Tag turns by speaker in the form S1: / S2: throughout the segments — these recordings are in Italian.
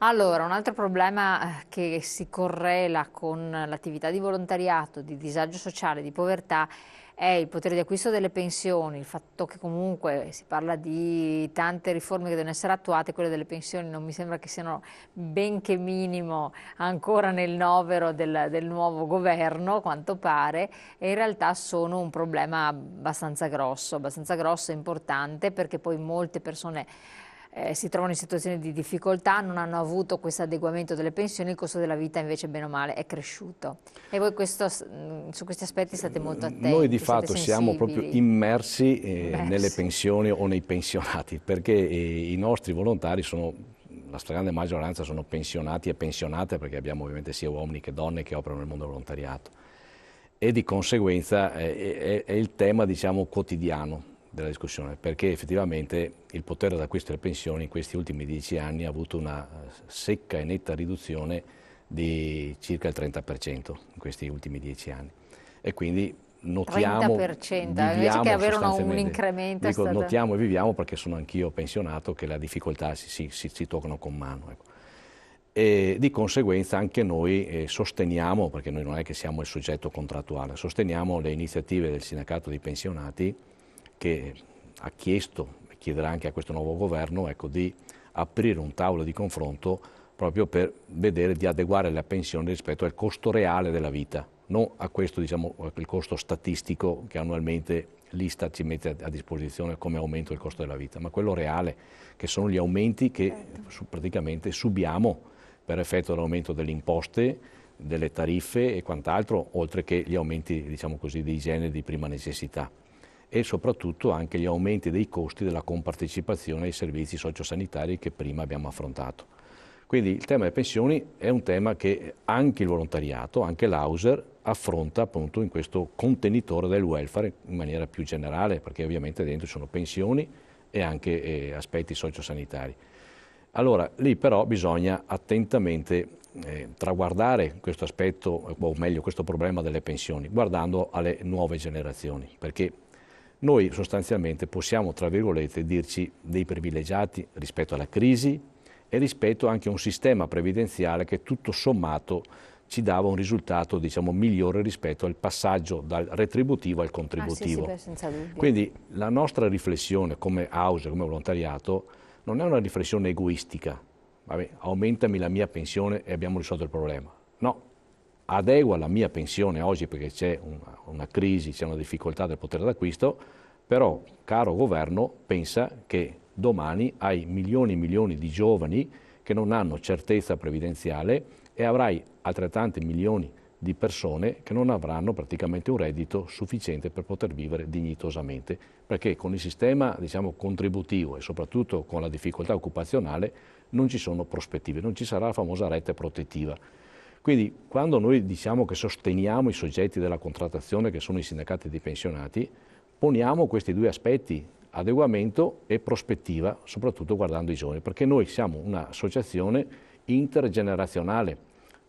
S1: Allora, un altro problema che si correla con l'attività di volontariato, di disagio sociale, di povertà, è il potere di acquisto delle pensioni, il fatto che comunque si parla di tante riforme che devono essere attuate, quelle delle pensioni non mi sembra che siano benché minimo ancora nel novero del nuovo governo, quanto pare, e in realtà sono un problema abbastanza grosso e importante, perché poi molte persone si trovano in situazioni di difficoltà, non hanno avuto questo adeguamento delle pensioni, il costo della vita invece bene o male è cresciuto. E voi su questi aspetti state molto
S2: Noi di
S1: attenti, siete
S2: fatto siamo proprio
S1: sensibili,
S2: immersi nelle
S1: immersi.
S2: pensioni o nei pensionati, perché i nostri volontari sono, la stragrande maggioranza sono pensionati e pensionate, perché abbiamo ovviamente sia uomini che donne che operano nel mondo volontariato. E di conseguenza è il tema, diciamo, quotidiano della discussione, perché effettivamente il potere d'acquisto delle pensioni in questi ultimi 10 anni ha avuto una secca e netta riduzione di circa il 30% in questi ultimi 10 anni. E quindi notiamo,
S1: 30%, invece che
S2: viviamo
S1: avere un
S2: sostanzialmente,
S1: incremento è
S2: dico
S1: stato...
S2: notiamo e viviamo perché sono anch'io pensionato, che la difficoltà si toccano con mano. Ecco. E di conseguenza anche noi sosteniamo, perché noi non è che siamo il soggetto contrattuale, sosteniamo le iniziative del sindacato dei pensionati che ha chiesto, e chiederà anche a questo nuovo governo, ecco, di aprire un tavolo di confronto proprio per vedere di adeguare la pensione rispetto al costo reale della vita, non a questo, diciamo, il costo statistico che annualmente l'Istat ci mette a disposizione come aumento del costo della vita, ma quello reale, che sono gli aumenti che praticamente subiamo per effetto dell'aumento delle imposte, delle tariffe e quant'altro, oltre che gli aumenti, diciamo così, di igiene di prima necessità e soprattutto anche gli aumenti dei costi della compartecipazione ai servizi sociosanitari che prima abbiamo affrontato. Quindi il tema delle pensioni è un tema che anche il volontariato, anche l'Auser, affronta appunto in questo contenitore del welfare in maniera più generale, perché ovviamente dentro ci sono pensioni e anche aspetti sociosanitari. Allora, lì però bisogna attentamente traguardare questo aspetto, o meglio questo problema delle pensioni, guardando alle nuove generazioni, perché noi sostanzialmente possiamo, tra virgolette, dirci dei privilegiati rispetto alla crisi e rispetto anche a un sistema previdenziale che tutto sommato ci dava un risultato, diciamo, migliore rispetto al passaggio dal retributivo al contributivo.
S1: Sì, beh, senza dubbio.
S2: Quindi la nostra riflessione come house, come volontariato, non è una riflessione egoistica, vabbè, aumentami la mia pensione e abbiamo risolto il problema. No, adegua la mia pensione oggi perché c'è una crisi, c'è una difficoltà del potere d'acquisto, però, caro governo, pensa che domani hai milioni e milioni di giovani che non hanno certezza previdenziale e avrai altrettanti milioni di persone che non avranno praticamente un reddito sufficiente per poter vivere dignitosamente, perché con il sistema, diciamo, contributivo e soprattutto con la difficoltà occupazionale non ci sono prospettive, non ci sarà la famosa rete protettiva. Quindi quando noi diciamo che sosteniamo i soggetti della contrattazione che sono i sindacati dei pensionati, poniamo questi due aspetti, adeguamento e prospettiva, soprattutto guardando i giovani, perché noi siamo un'associazione intergenerazionale,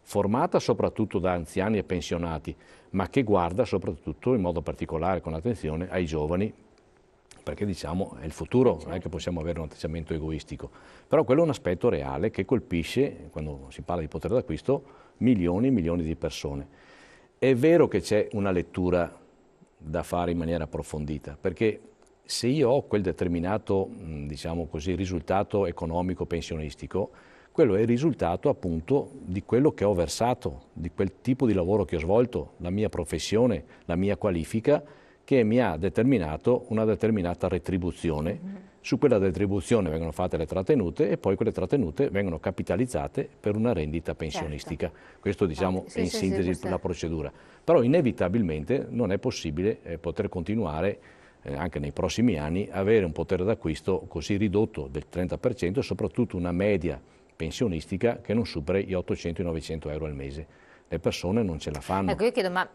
S2: formata soprattutto da anziani e pensionati, ma che guarda soprattutto in modo particolare con attenzione ai giovani, perché diciamo è il futuro, non è che possiamo avere un atteggiamento egoistico, però quello è un aspetto reale che colpisce, quando si parla di potere d'acquisto, milioni e milioni di persone. È vero che c'è una lettura da fare in maniera approfondita, perché se io ho quel determinato, diciamo così, risultato economico pensionistico, quello è il risultato appunto di quello che ho versato, di quel tipo di lavoro che ho svolto, la mia professione, la mia qualifica, che mi ha determinato una determinata retribuzione. Su quella retribuzione vengono fatte le trattenute e poi quelle trattenute vengono capitalizzate per una rendita pensionistica. Questo diciamo è in sintesi la procedura. Però inevitabilmente non è possibile poter continuare anche nei prossimi anni avere un potere d'acquisto così ridotto del 30% e soprattutto una media pensionistica che non superi gli 800-900 euro al mese. Le persone non ce la fanno.
S1: Ecco, io chiedo, ma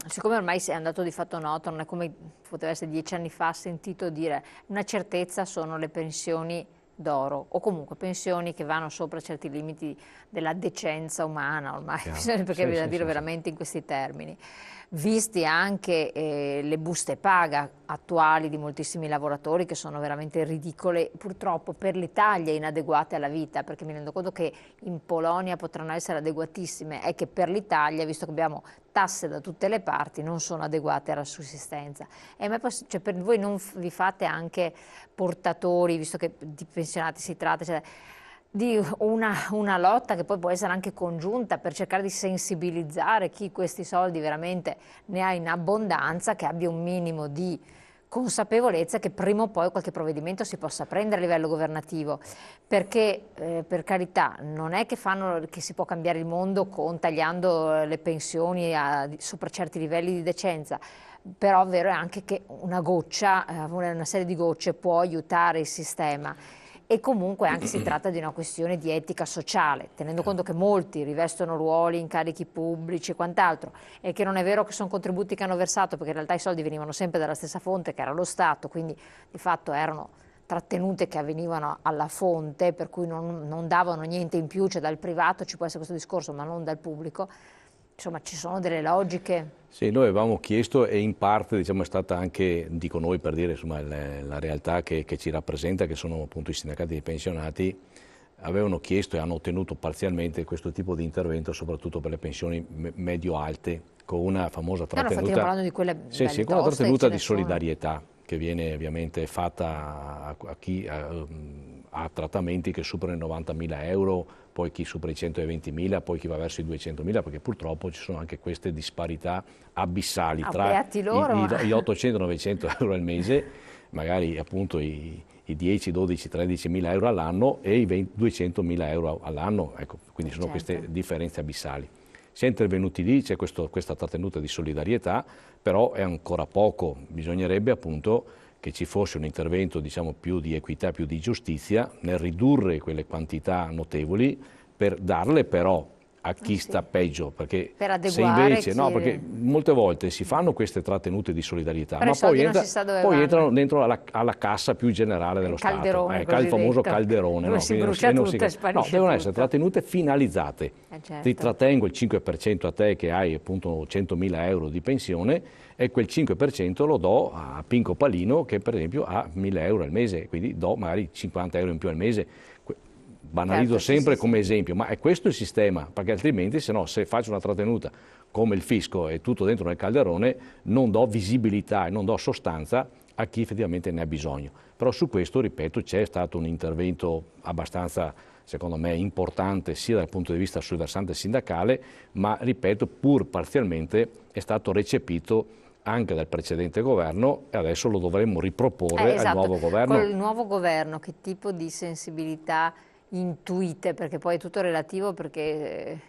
S1: siccome ormai è andato di fatto noto, non è come poteva essere 10 anni fa, sentito dire, una certezza sono le pensioni d'oro, o comunque pensioni che vanno sopra certi limiti della decenza umana, ormai perché bisogna dire veramente in questi termini. Visti anche le buste paga, attuali di moltissimi lavoratori che sono veramente ridicole, purtroppo per l'Italia inadeguate alla vita, perché mi rendo conto che in Polonia potranno essere adeguatissime, è che per l'Italia, visto che abbiamo tasse da tutte le parti, non sono adeguate alla sussistenza. E cioè, per voi non vi fate anche portatori, visto che di pensionati si tratta, cioè, di una lotta che poi può essere anche congiunta per cercare di sensibilizzare chi questi soldi veramente ne ha in abbondanza, che abbia un minimo di consapevolezza che prima o poi qualche provvedimento si possa prendere a livello governativo, perché per carità non è che si può cambiare il mondo tagliando le pensioni sopra certi livelli di decenza, però vero è anche che una goccia, una serie di gocce può aiutare il sistema. E comunque anche si tratta di una questione di etica sociale, tenendo conto che molti rivestono ruoli, incarichi pubblici e quant'altro, e che non è vero che sono contributi che hanno versato, perché in realtà i soldi venivano sempre dalla stessa fonte, che era lo Stato, quindi di fatto erano trattenute che avvenivano alla fonte, per cui non davano niente in più, cioè dal privato ci può essere questo discorso, ma non dal pubblico. Insomma, ci sono delle logiche.
S2: Sì, noi avevamo chiesto e in parte diciamo, è stata anche, dico noi per dire insomma, la realtà che ci rappresenta, che sono appunto i sindacati dei pensionati, avevano chiesto e hanno ottenuto parzialmente questo tipo di intervento, soprattutto per le pensioni medio-alte, con una famosa trattenuta,
S1: parlando di quelle
S2: con una trattenuta di solidarietà che viene ovviamente fatta a chi ha trattamenti che superano i 90.000 euro, poi chi supera i 120.000, poi chi va verso i 200.000, perché purtroppo ci sono anche queste disparità abissali tra i 800-900 euro al mese, magari appunto i 10, 12, 13.000 euro all'anno e i 200.000 euro all'anno, ecco, quindi sono queste differenze abissali. Si è intervenuti lì, c'è questa trattenuta di solidarietà, però è ancora poco, bisognerebbe appunto che ci fosse un intervento diciamo, più di equità, più di giustizia nel ridurre quelle quantità notevoli per darle però a chi sta peggio, perché se invece, no, perché molte volte si fanno queste trattenute di solidarietà, ma poi entrano dentro alla cassa più generale dello Stato, il famoso calderone,
S1: dove si brucia tutto e sparisce
S2: devono essere trattenute finalizzate, ti trattengo il 5% a te che hai appunto 100.000 euro di pensione e quel 5% lo do a Pinco Palino che per esempio ha 1.000 euro al mese, quindi do magari 50 euro in più al mese. Banalizzo sempre come esempio, ma è questo il sistema, perché altrimenti se faccio una trattenuta come il fisco e tutto dentro nel calderone non do visibilità e non do sostanza a chi effettivamente ne ha bisogno. Però su questo, ripeto, c'è stato un intervento abbastanza, secondo me, importante sia dal punto di vista sul versante sindacale, ma ripeto, pur parzialmente è stato recepito anche dal precedente governo e adesso lo dovremmo riproporre al nuovo governo.
S1: Con il nuovo governo che tipo di sensibilità intuite, perché poi è tutto relativo, perché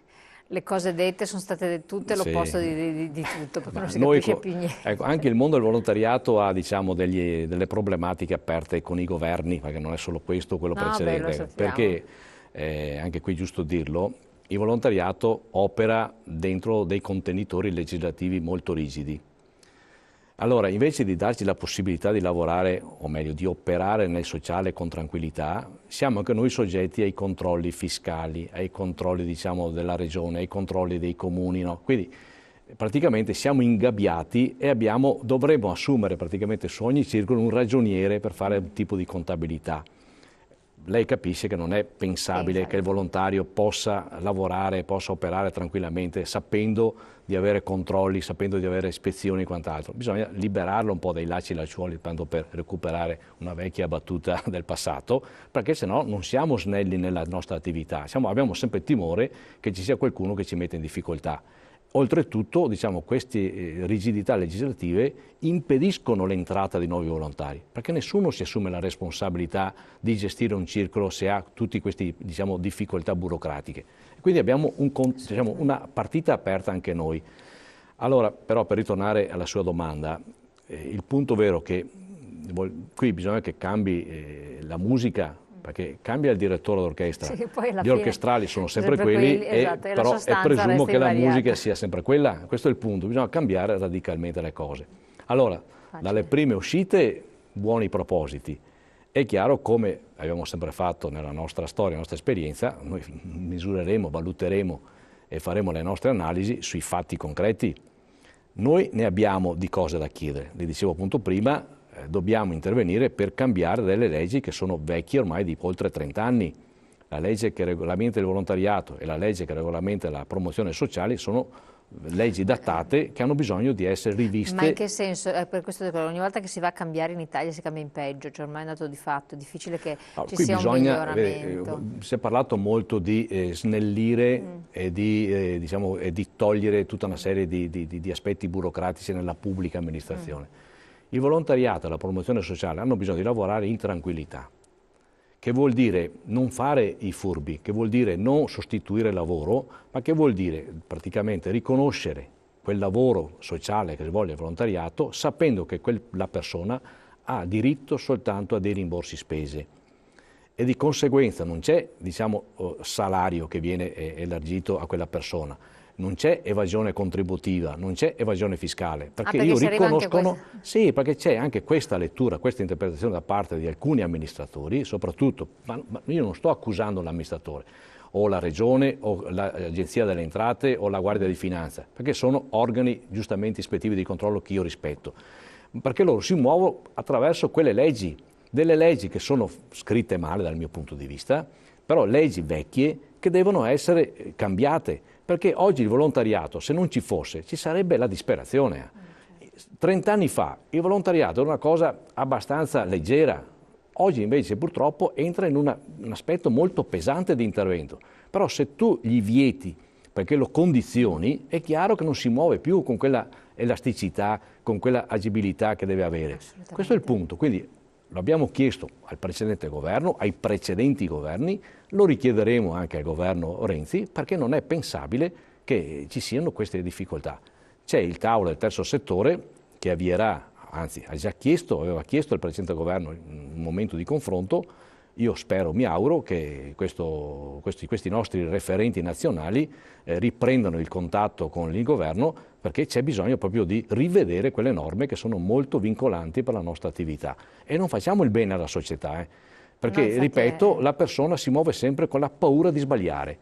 S1: le cose dette sono state tutte l'opposto di tutto, perché non si capisce più niente.
S2: Ecco, anche il mondo del volontariato ha diciamo, delle problematiche aperte con i governi, perché non è solo questo, quello precedente, perché anche qui è giusto dirlo, il volontariato opera dentro dei contenitori legislativi molto rigidi. Allora, invece di darci la possibilità di lavorare, o meglio, di operare nel sociale con tranquillità, siamo anche noi soggetti ai controlli fiscali, ai controlli, diciamo, della regione, ai controlli dei comuni, no? Quindi praticamente siamo ingabbiati e dovremmo assumere praticamente su ogni circolo un ragioniere per fare un tipo di contabilità. Lei capisce che non è pensabile che il volontario possa lavorare, possa operare tranquillamente sapendo di avere controlli, sapendo di avere ispezioni e quant'altro. Bisogna liberarlo un po' dai lacci e lacciuoli, tanto per recuperare una vecchia battuta del passato, perché sennò non siamo snelli nella nostra attività, abbiamo sempre timore che ci sia qualcuno che ci mette in difficoltà. Oltretutto, diciamo, queste rigidità legislative impediscono l'entrata di nuovi volontari, perché nessuno si assume la responsabilità di gestire un circolo se ha tutte queste, diciamo, difficoltà burocratiche. Quindi abbiamo una partita aperta anche noi. Allora, però, per ritornare alla sua domanda, il punto vero è che qui bisogna che cambi la musica, perché cambia il direttore d'orchestra, gli orchestrali sono sempre quelli, però presumo che la musica sia sempre quella, questo è il punto, bisogna cambiare radicalmente le cose. Allora, dalle prime uscite, buoni propositi, è chiaro come abbiamo sempre fatto nella nostra storia, nella nostra esperienza, noi misureremo, valuteremo e faremo le nostre analisi sui fatti concreti. Noi ne abbiamo di cose da chiedere, le dicevo appunto prima, dobbiamo intervenire per cambiare delle leggi che sono vecchie ormai di oltre 30 anni. La legge che regolamenta il volontariato e la legge che regolamenta la promozione sociale sono leggi datate che hanno bisogno di essere riviste.
S1: Ma in che senso? Per questo dico, ogni volta che si va a cambiare in Italia si cambia in peggio, cioè ormai è un dato di fatto, è difficile che ci sia un miglioramento.
S2: Si è parlato molto di snellire e di togliere tutta una serie di aspetti burocratici nella pubblica amministrazione. Il volontariato e la promozione sociale hanno bisogno di lavorare in tranquillità, che vuol dire non fare i furbi, che vuol dire non sostituire il lavoro, ma che vuol dire praticamente riconoscere quel lavoro sociale che svolge il volontariato, sapendo che la persona ha diritto soltanto a dei rimborsi spese. E di conseguenza non c'è, salario che viene elargito a quella persona, non c'è evasione contributiva, non c'è evasione fiscale, perché io riconoscono, sì, perché c'è anche questa lettura, questa interpretazione da parte di alcuni amministratori, soprattutto, ma io non sto accusando l'amministratore, o la Regione, o l'Agenzia delle Entrate, o la Guardia di Finanza, perché sono organi giustamente ispettivi di controllo che io rispetto, perché loro si muovono attraverso quelle leggi, delle leggi che sono scritte male dal mio punto di vista, però leggi vecchie che devono essere cambiate, perché oggi il volontariato, se non ci fosse, ci sarebbe la disperazione. 30 anni fa il volontariato era una cosa abbastanza leggera, oggi invece purtroppo entra in un aspetto molto pesante di intervento, però se tu gli vieti perché lo condizioni, è chiaro che non si muove più con quella elasticità, con quella agibilità che deve avere. Questo è il punto, quindi lo abbiamo chiesto al precedente governo, ai precedenti governi, lo richiederemo anche al governo Renzi, perché non è pensabile che ci siano queste difficoltà. C'è il tavolo del terzo settore che avvierà, anzi aveva chiesto al precedente governo un momento di confronto. Io spero, mi auguro che questi nostri referenti nazionali riprendano il contatto con il governo, perché c'è bisogno proprio di rivedere quelle norme che sono molto vincolanti per la nostra attività. E non facciamo il bene alla società, perché, ripeto, la persona si muove sempre con la paura di sbagliare,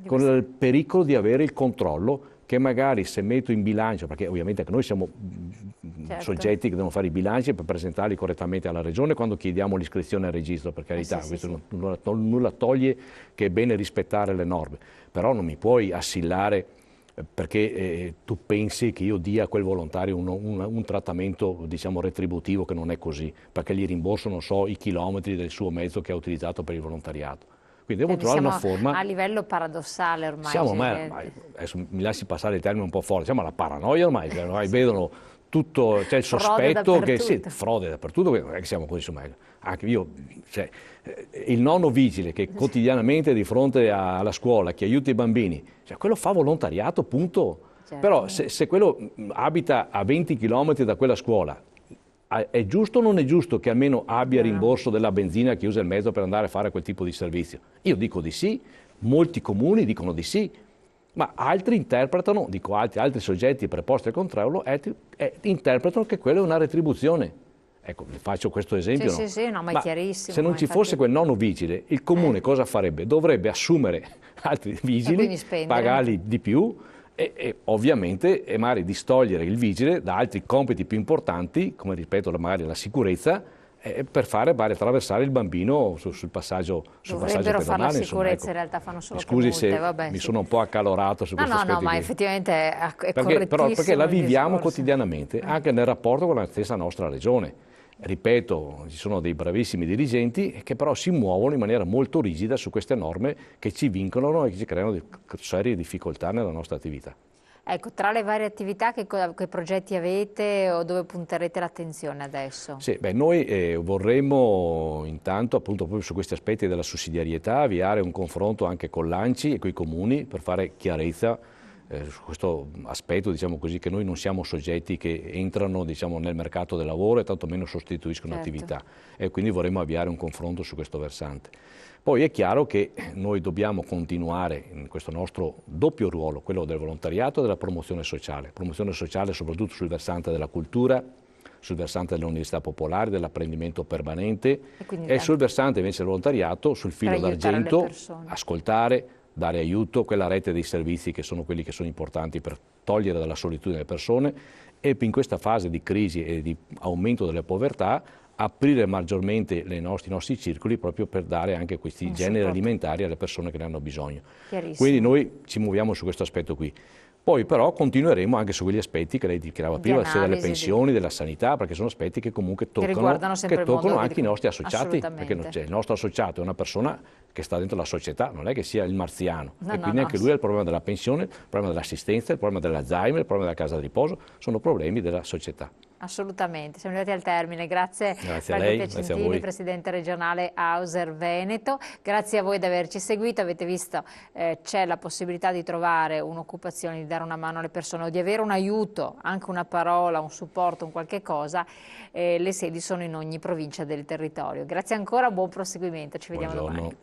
S2: con il pericolo di avere il controllo, che magari se metto in bilancio, perché ovviamente noi siamo soggetti che devono fare i bilanci per presentarli correttamente alla Regione quando chiediamo l'iscrizione al registro, per carità, questo nulla toglie che è bene rispettare le norme, però non mi puoi assillare perché tu pensi che io dia a quel volontario un trattamento retributivo, che non è così, perché gli rimborso, non so, i chilometri del suo mezzo che ha utilizzato per il volontariato. Quindi devo trovare una forma.
S1: A livello paradossale ormai.
S2: Siamo adesso mi lasci passare il termine un po' forte, siamo alla paranoia ormai, vedono tutto, c'è il sospetto che frode dappertutto, non è che siamo così, anche io, il nonno vigile che quotidianamente di fronte alla scuola, che aiuta i bambini, quello fa volontariato, punto. Certo. Però se quello abita a 20 km da quella scuola, è giusto o non è giusto che almeno abbia rimborso della benzina che usa il mezzo per andare a fare quel tipo di servizio? Io dico di sì, molti comuni dicono di sì, ma altri interpretano, altri soggetti preposti al controllo, interpretano che quella è una retribuzione. Ecco, vi faccio questo esempio.
S1: Sì, no, ma è chiarissimo.
S2: Se non ci fosse quel nonno vigile, il comune cosa farebbe? Dovrebbe assumere altri vigili, pagarli di più, e ovviamente magari distogliere il vigile da altri compiti più importanti, come ripeto magari la sicurezza, per fare attraversare il bambino sul passaggio pedonale.
S1: Dovrebbero fare la sicurezza, in realtà fanno solo
S2: Scusi
S1: multe,
S2: se mi sono un po' accalorato su questo aspetto.
S1: No, ma effettivamente è correttissimo.
S2: Perché la viviamo quotidianamente, anche nel rapporto con la stessa nostra regione. Ripeto, ci sono dei bravissimi dirigenti che però si muovono in maniera molto rigida su queste norme che ci vincolano e che ci creano serie difficoltà nella nostra attività.
S1: Ecco, tra le varie attività che progetti avete o dove punterete l'attenzione adesso?
S2: Sì, noi vorremmo intanto appunto proprio su questi aspetti della sussidiarietà avviare un confronto anche con l'ANCI e con i comuni per fare chiarezza su questo aspetto, che noi non siamo soggetti che entrano nel mercato del lavoro e tantomeno sostituiscono attività, e quindi vorremmo avviare un confronto su questo versante. Poi è chiaro che noi dobbiamo continuare in questo nostro doppio ruolo, quello del volontariato e della promozione sociale soprattutto sul versante della cultura, sul versante delle università popolari, dell'apprendimento permanente e sul versante invece del volontariato, sul filo d'argento, ascoltare, dare aiuto, quella rete dei servizi che sono quelli che sono importanti per togliere dalla solitudine le persone e in questa fase di crisi e di aumento delle povertà aprire maggiormente i nostri circoli proprio per dare anche questi generi alimentari alle persone che ne hanno bisogno. Quindi noi ci muoviamo su questo aspetto qui. Poi però continueremo anche su quegli aspetti che lei dichiarava prima, sia delle pensioni, della sanità, perché sono aspetti che comunque toccano anche i nostri associati, perché il nostro associato è una persona che sta dentro la società, non è che sia il marziano, e quindi anche lui ha il problema della pensione, il problema dell'assistenza, il problema dell'Alzheimer, il problema della casa di riposo, sono problemi della società.
S1: Assolutamente, siamo arrivati al termine. Grazie
S2: a lei, grazie a voi.
S1: Presidente regionale Auser Veneto, grazie a voi di averci seguito. Avete visto, c'è la possibilità di trovare un'occupazione, di dare una mano alle persone o di avere un aiuto, anche una parola, un supporto, un qualche cosa. Le sedi sono in ogni provincia del territorio. Grazie ancora, buon proseguimento, ci vediamo domani.